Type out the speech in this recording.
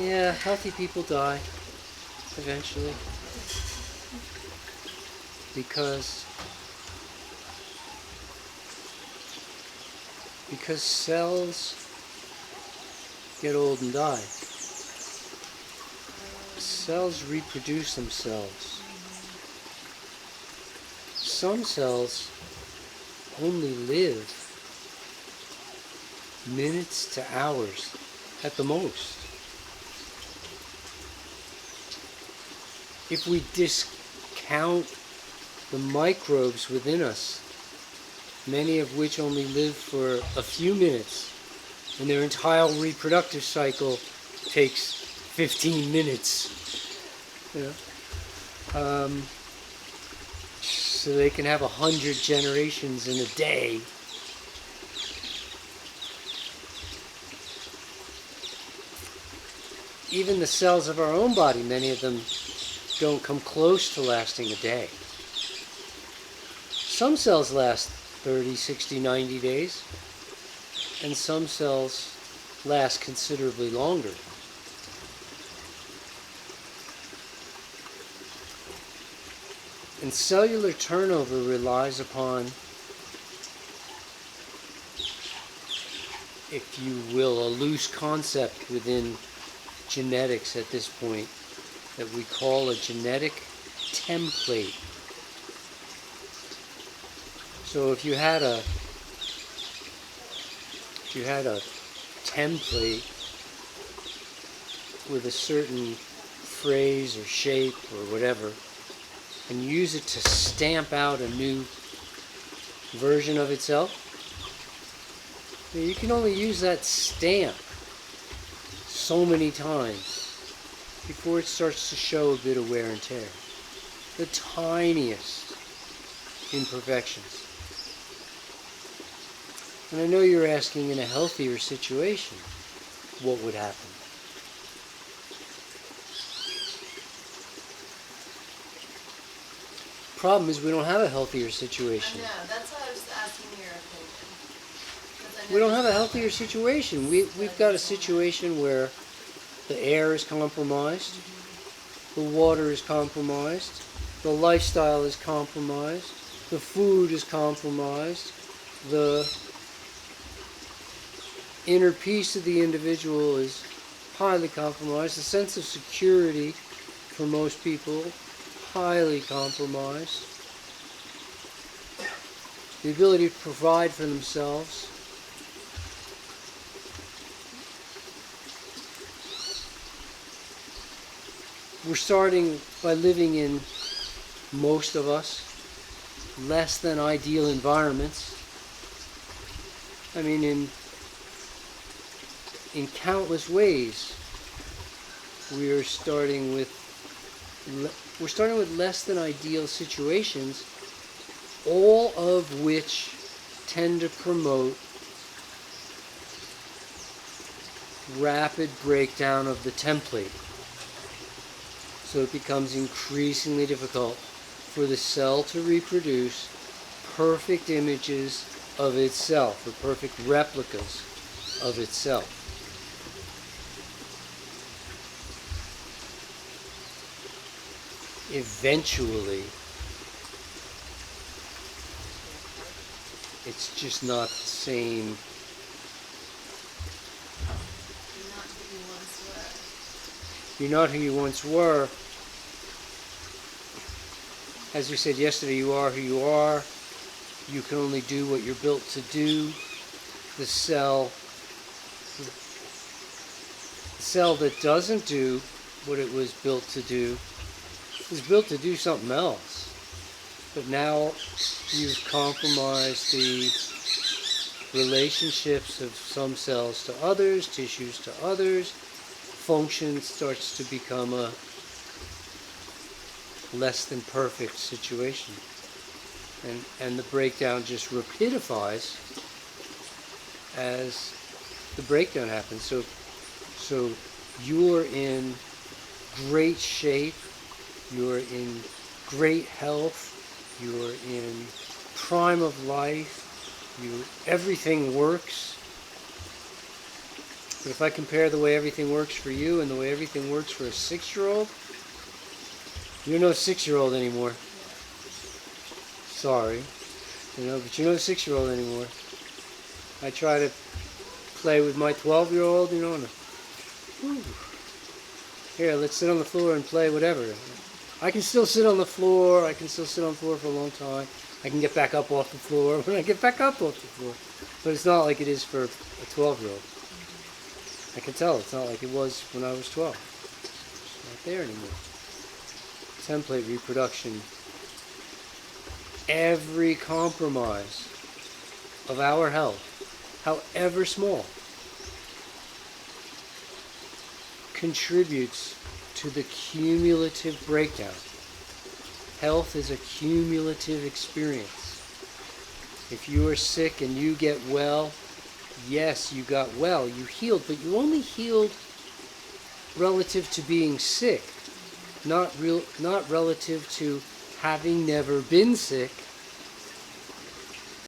Yeah, healthy people die eventually because cells get old and die. Cells reproduce themselves. Some cells only live minutes to hours at the most. If we discount the microbes within us, many of which only live for a few minutes, and their entire reproductive cycle takes 15 minutes, so they can have 100 generations in a day. Even the cells of our own body, many of them don't come close to lasting a day. Some cells last 30, 60, 90 days, and some cells last considerably longer. And cellular turnover relies upon, if you will, a loose concept within genetics at this point that we call a genetic template. So if you had a template with a certain phrase or shape or whatever, and use it to stamp out a new version of itself, you can only use that stamp so many times before it starts to show a bit of wear and tear. The tiniest imperfections. And I know you're asking, in a healthier situation, what would happen? Problem is, we don't have a healthier situation. I know, that's why I was asking your opinion. We don't have a healthier situation. We've got a situation where the air is compromised, the water is compromised, the lifestyle is compromised, the food is compromised, the inner peace of the individual is highly compromised, the sense of security for most people highly compromised, the ability to provide for themselves. We're starting by living in, most of us, less than ideal environments. I mean, in countless ways, we're starting with less than ideal situations, all of which tend to promote rapid breakdown of the template. So it becomes increasingly difficult for the cell to reproduce perfect images of itself, or perfect replicas of itself. Eventually, it's just not the same. You're not who you once were. As we said yesterday, you are who you are. You can only do what you're built to do. The cell that doesn't do what it was built to do is built to do something else. But now you've compromised the relationships of some cells to others, tissues to others. Function starts to become a less than perfect situation. And the breakdown just rapidifies as the breakdown happens. So you're in great shape, you're in great health, you're in prime of life, everything works. But if I compare the way everything works for you and the way everything works for a 6-year-old, you're no 6-year-old anymore. Sorry. But you're no 6-year-old anymore. I try to play with my 12-year-old, and here, let's sit on the floor and play whatever. I can still sit on the floor. I can still sit on the floor for a long time. I can get back up off the floor when I get back up off the floor. But it's not like it is for a 12-year-old. I can tell it's not like it was when I was 12. It's not there anymore. Template reproduction. Every compromise of our health, however small, contributes to the cumulative breakdown. Health is a cumulative experience. If you are sick and you get well, yes, you got well, you healed, but you only healed relative to being sick, not relative to having never been sick